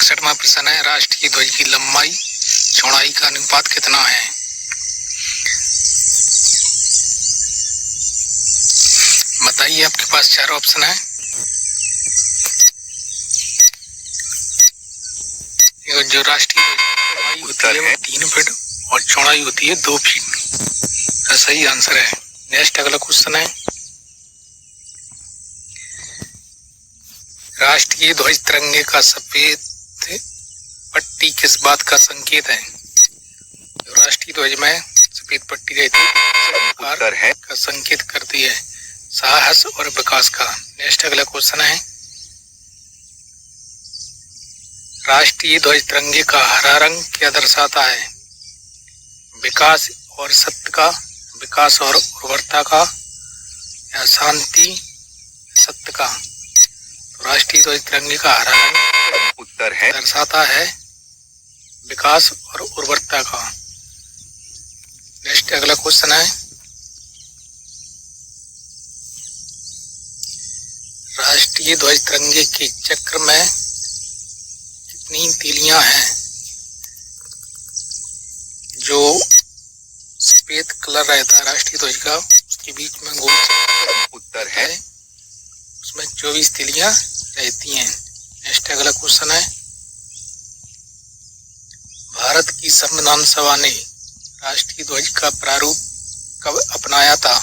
61वां प्रश्न है, राष्ट्रीय ध्वज की लंबाई चौड़ाई का अनुपात कितना है? बताइए, आपके पास 4 ऑप्शन है। जो राष्ट्रीय लंबाई होती है वो 3 फीट और चौड़ाई होती है 2 फीट। सही आंसर है। नेक्स्ट अगला क्वेश्चन है, राष्ट्रीय ध्वज तिरंगे का सफेद पट्टी किस बात का संकेत है? राष्ट्रीय ध्वज में सफेद पट्टी रहती है का संकेत करती है साहस और विकास का। नेक्स्ट अगला क्वेश्चन है, राष्ट्रीय ध्वज तिरंगे का हरा रंग क्या दर्शाता है? विकास और सत्य का, विकास और उर्वरता का, या शांति सत्य का? तो राष्ट्रीय ध्वज तिरंगे का हरा रंग उत्तर है दर्शाता है विकास और उर्वरता का। नेक्स्ट अगला क्वेश्चन है, राष्ट्रीय ध्वज तिरंगे के चक्र में कितनी तीलियां हैं? जो सफेद कलर रहता है राष्ट्रीय ध्वज का, उसके बीच में गोल चक्कर उत्तर है, उसमें 24 तीलियां रहती हैं। नेक्स्ट अगला क्वेश्चन है, भारत की संविधान सभा ने राष्ट्रीय ध्वज का प्रारूप कब अपनाया था?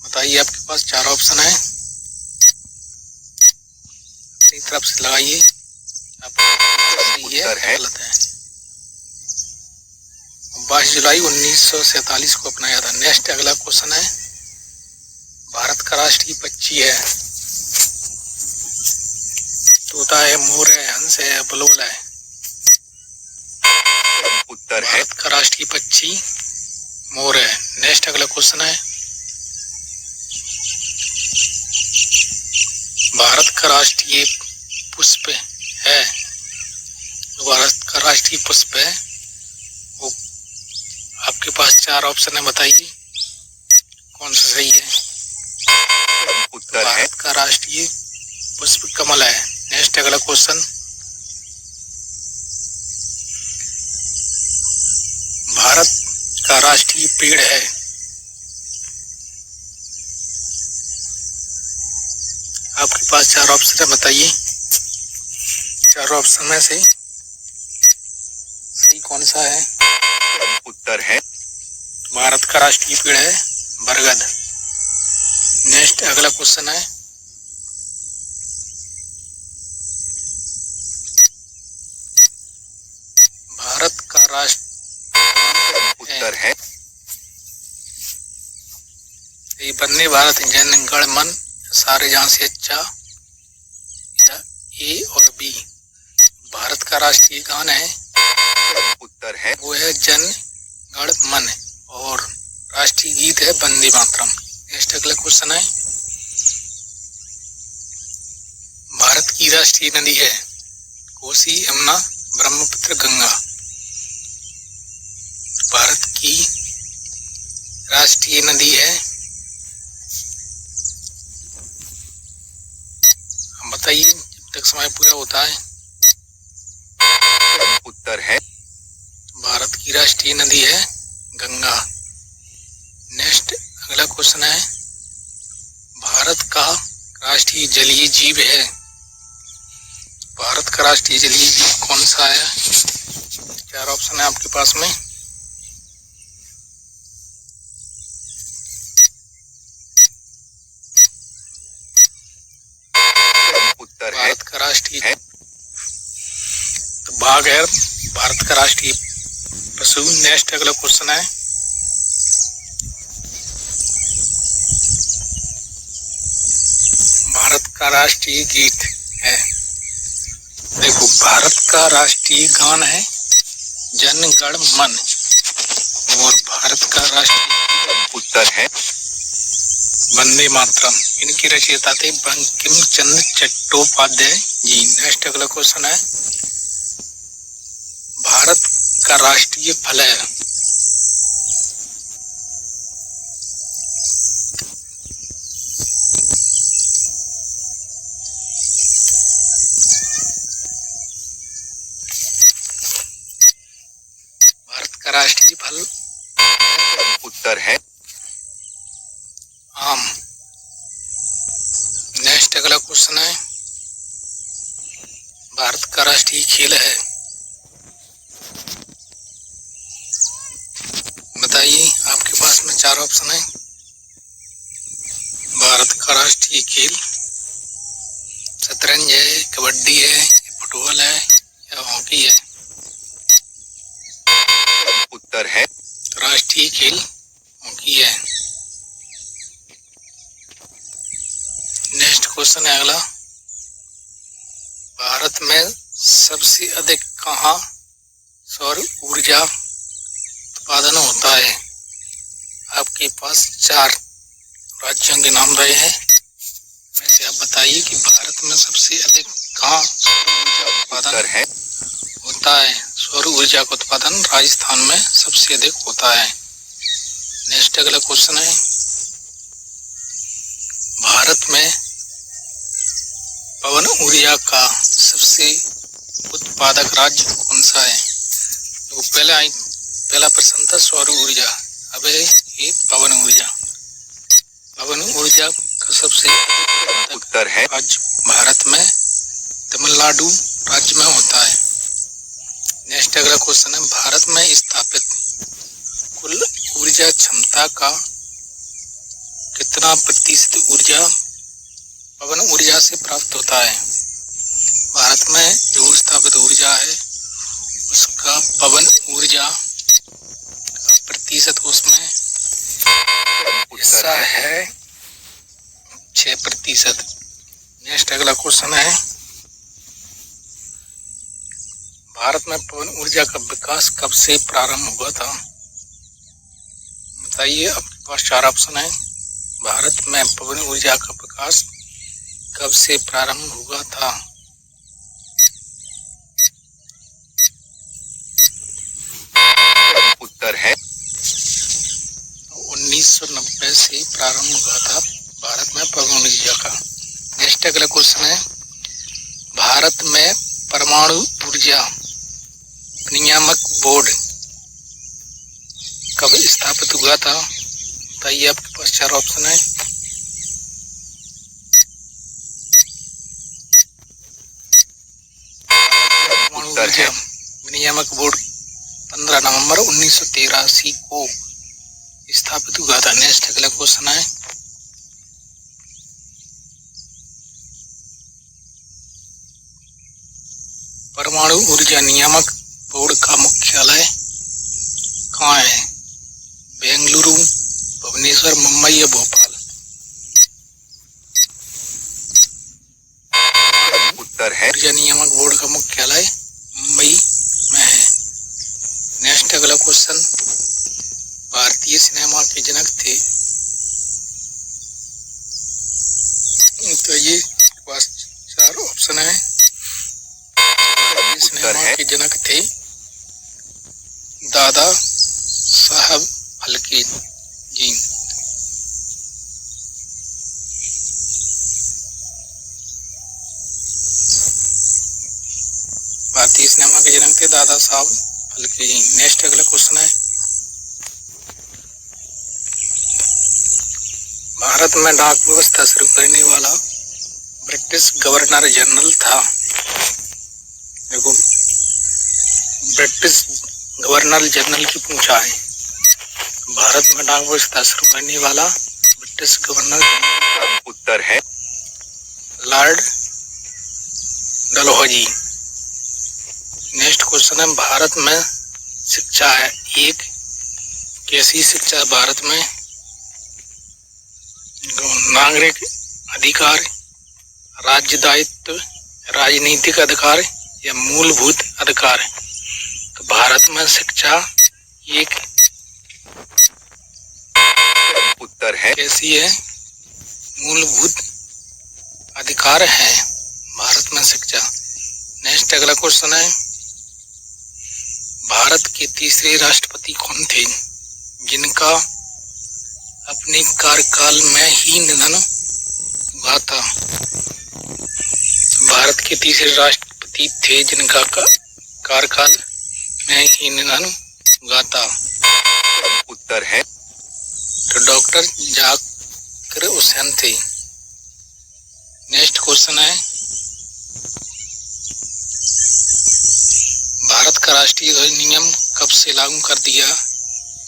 बताइए, आपके पास 4 ऑप्शन है, अपनी तरफ से लगाइए। सही है, गलत है। 22 जुलाई 1947 को अपनाया था। नेक्स्ट अगला क्वेश्चन है, भारत का राष्ट्रीय पक्षी है? तोता है, मोर है, हंस है, बलोला है? उत्तर है भारत का राष्ट्रीय पक्षी मोर है। नेक्स्ट अगला क्वेश्चन है, भारत का राष्ट्रीय पुष्प है? जो भारत का राष्ट्रीय पुष्प है वो, आपके पास 4 ऑप्शन है, बताइए कौन सा सही है? उत्तर भारत का राष्ट्रीय पुष्प कमल है। नेक्स्ट अगला क्वेश्चन, भारत का राष्ट्रीय पेड़ है? आपके पास 4 ऑप्शन है, बताइए 4 ऑप्शन में से सही कौन सा है? उत्तर है भारत का राष्ट्रीय पेड़ है बरगद। नेक्स्ट अगला क्वेश्चन है, भारत का राष्ट्र उत्तर है ये वंदे भारत जन गण मन सारे जहां से अच्छा, या ए और बी? भारत का राष्ट्रीय गान है, उत्तर है वो है जन गण मन, और राष्ट्रीय गीत है वंदे मातरम। नेक्स्ट अगला क्वेश्चन है, भारत की राष्ट्रीय नदी है? कोसी, यमुना, ब्रह्मपुत्र, गंगा? भारत की राष्ट्रीय नदी है, हम बताइए जब तक समय पूरा होता है। उत्तर है भारत की राष्ट्रीय नदी है गंगा। नेक्स्ट अगला क्वेश्चन है, भारत का राष्ट्रीय जलीय जीव है? भारत का राष्ट्रीय जलीय जीव कौन सा है? 4 ऑप्शन है आपके पास में। उत्तर है भारत का राष्ट्रीय है तो बाघ है भारत का राष्ट्रीय पशु। नेक्स्ट अगला क्वेश्चन है, भारत का राष्ट्रीय गीत है? देखो, भारत का राष्ट्रीय गान है जन गण मन, और भारत का राष्ट्रीय उत्तर है वंदे मातरम। इनकी रचयिता थे बंकिम चंद्र चट्टोपाध्याय जी। नेक्स्ट अगला क्वेश्चन है, भारत का राष्ट्रीय फल है? का राष्ट्रीय फल उत्तर है आम। नेक्स्ट अगला क्वेश्चन है, भारत का राष्ट्रीय खेल है, बताइए। आपके पास में 4 ऑप्शन है। भारत का राष्ट्रीय खेल शतरंज है, कबड्डी है, फुटबॉल है या हॉकी है? उत्तर है राष्ट्रीय खेल हॉकी है। नेक्स्ट क्वेश्चन है अगला, भारत में सबसे अधिक कहाँ सौर ऊर्जा उत्पादन होता है? आपके पास 4 राज्यों के नाम रहे हैं, वैसे आप बताइए कि भारत में सबसे अधिक कहाँ सौर ऊर्जा उत्पादन है होता है? सौर ऊर्जा का उत्पादन राजस्थान में सबसे अधिक होता है। नेक्स्ट अगला क्वेश्चन है, भारत में पवन ऊर्जा का सबसे उत्पादक राज्य कौन सा है? तो पहला प्रश्न था सौर ऊर्जा, अब है ये पवन ऊर्जा। पवन ऊर्जा का सबसे अधिक उत्तर है राज्य भारत में तमिलनाडु राज्य में होता है। नेक्स्ट अगला क्वेश्चन है, भारत में स्थापित कुल ऊर्जा क्षमता का कितना प्रतिशत ऊर्जा पवन ऊर्जा से प्राप्त होता है? भारत में जो स्थापित ऊर्जा है उसका पवन ऊर्जा का प्रतिशत उसमें हिस्सा है 6%। नेक्स्ट अगला क्वेश्चन है, भारत में पवन ऊर्जा का विकास कब से प्रारंभ हुआ था? बताइए। आपके पास 4 ऑप्शन है। भारत में पवन ऊर्जा का विकास कब से प्रारंभ हुआ था? उत्तर है 1990 से प्रारंभ हुआ था भारत में पवन ऊर्जा का। नेक्स्ट अगला क्वेश्चन है, भारत में परमाणु ऊर्जा नियामक बोर्ड कब स्थापित हुआ था? बताइए। आपके पास 4 ऑप्शन है। उत्तर है नियामक बोर्ड 15 नवंबर 1983 को स्थापित हुआ था। नेक्स्ट अगला क्वेश्चन है, परमाणु ऊर्जा नियामक बोर्ड का मुख्यालय कहाँ है? बेंगलुरु, भुवनेश्वर, मुंबई या भोपाल? उत्तर है ऊर्जा नियामक बोर्ड का मुख्यालय मुंबई में है। नेक्स्ट अगला क्वेश्चन, भारतीय सिनेमा के जनक थे? तो ये पास 4 ऑप्शन है। भारतीय सिनेमा के जनक थे दादा साहब फाल्के जी। भारतीय सिनेमा के जनक थे दादा साहब फाल्के जी। नेक्स्ट अगला क्वेश्चन है, भारत में डाक व्यवस्था शुरू करने वाला ब्रिटिश गवर्नर जनरल था? देखो, ब्रिटिश गवर्नर जनरल की पूछा है। भारत में डाक व्यवस्था शुरू करने वाला ब्रिटिश गवर्नर जनरल का उत्तर है लॉर्ड डलहौजी। नेक्स्ट क्वेश्चन है, भारत में शिक्षा है एक कैसी शिक्षा? भारत में नागरिक अधिकार, राज्य दायित्व, राजनीतिक अधिकार या मूलभूत अधिकार? तो भारत में शिक्षा एक उत्तर है कैसी है? मूलभूत अधिकार है भारत में शिक्षा। नेक्स्ट अगला क्वेश्चन है, भारत के तीसरे राष्ट्रपति कौन थे जिनका अपने कार्यकाल में ही निधन हुआ था? भारत के तीसरे राष्ट्रपति थे जिनका कार्यकाल में ही निधन गाता? उत्तर है तो डॉक्टर जाकिर हुसैन थे। नेक्स्ट क्वेश्चन है, भारत का राष्ट्रीय ध्वज नियम कब से लागू कर दिया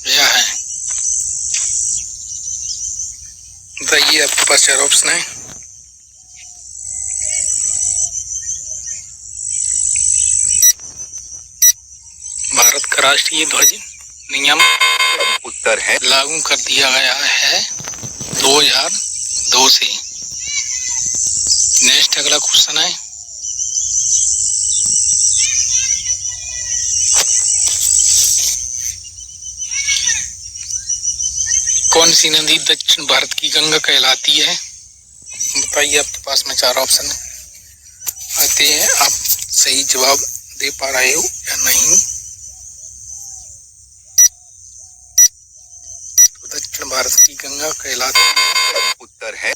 गया है? बताइए, आपके पास 4 ऑप्शन है। भारत का राष्ट्रीय ध्वज नियम उत्तर है लागू कर दिया गया है 2002 से। नेक्स्ट अगला क्वेश्चन है, कौन सी नदी दक्षिण भारत की गंगा कहलाती है? बताइए, आपके पास में 4 ऑप्शन आते हैं, आप सही जवाब दे पा रहे हो या नहीं। तो दक्षिण भारत की गंगा कहलाती है, उत्तर है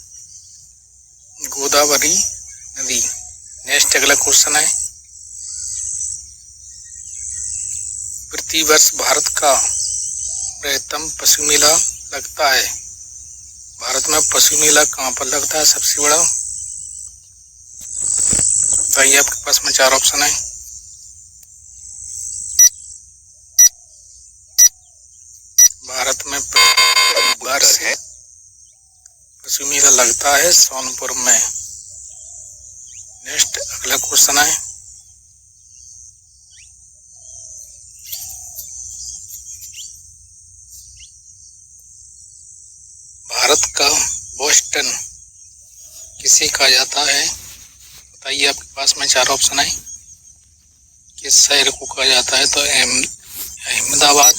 गोदावरी नदी। नेक्स्ट अगला क्वेश्चन है, प्रतिवर्ष भारत का बृहत्तम पशु मेला लगता है। भारत में पशु मेला कहाँ पर लगता है सबसे बड़ा? बताइए, आपके पास में 4 ऑप्शन है। भारत में वर्ष है पशु मेला लगता है सोनपुर में। नेक्स्ट अगला क्वेश्चन है, भारत का बोस्टन किसे कहा जाता है? बताइए, आपके पास में 4 ऑप्शन है। किस शहर को कहा जाता है? तो अहमदाबाद,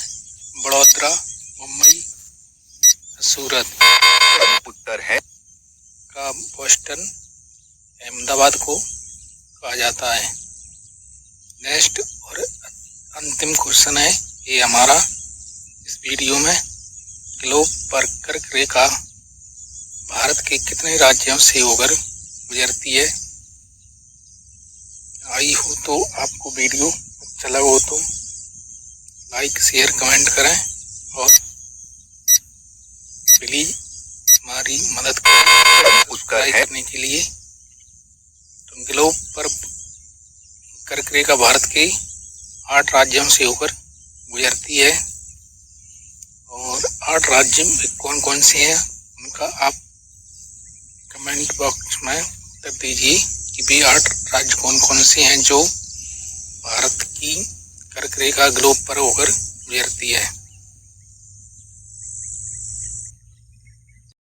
बड़ौदा, मुंबई, सूरत। उत्तर है का बोस्टन अहमदाबाद को कहा जाता है। नेक्स्ट और अंतिम क्वेश्चन है ये हमारा इस वीडियो में, ग्लोब पर कर्क रेखा भारत के कितने राज्यों से होकर गुजरती है? आई हो तो आपको वीडियो अच्छा लगा हो तो लाइक शेयर कमेंट करें और प्लीज हमारी मदद करें सब्सक्राइब करने के लिए। तो ग्लोब पर कर्क रेखा भारत के 8 राज्यों से होकर गुजरती है और 8 राज्य में कौन कौन से हैं उनका आप कमेंट बॉक्स में उत्तर दीजिए कि भी 8 राज्य कौन कौन से हैं जो भारत की कर्क रेखा ग्लोब पर होकर गुजरती है।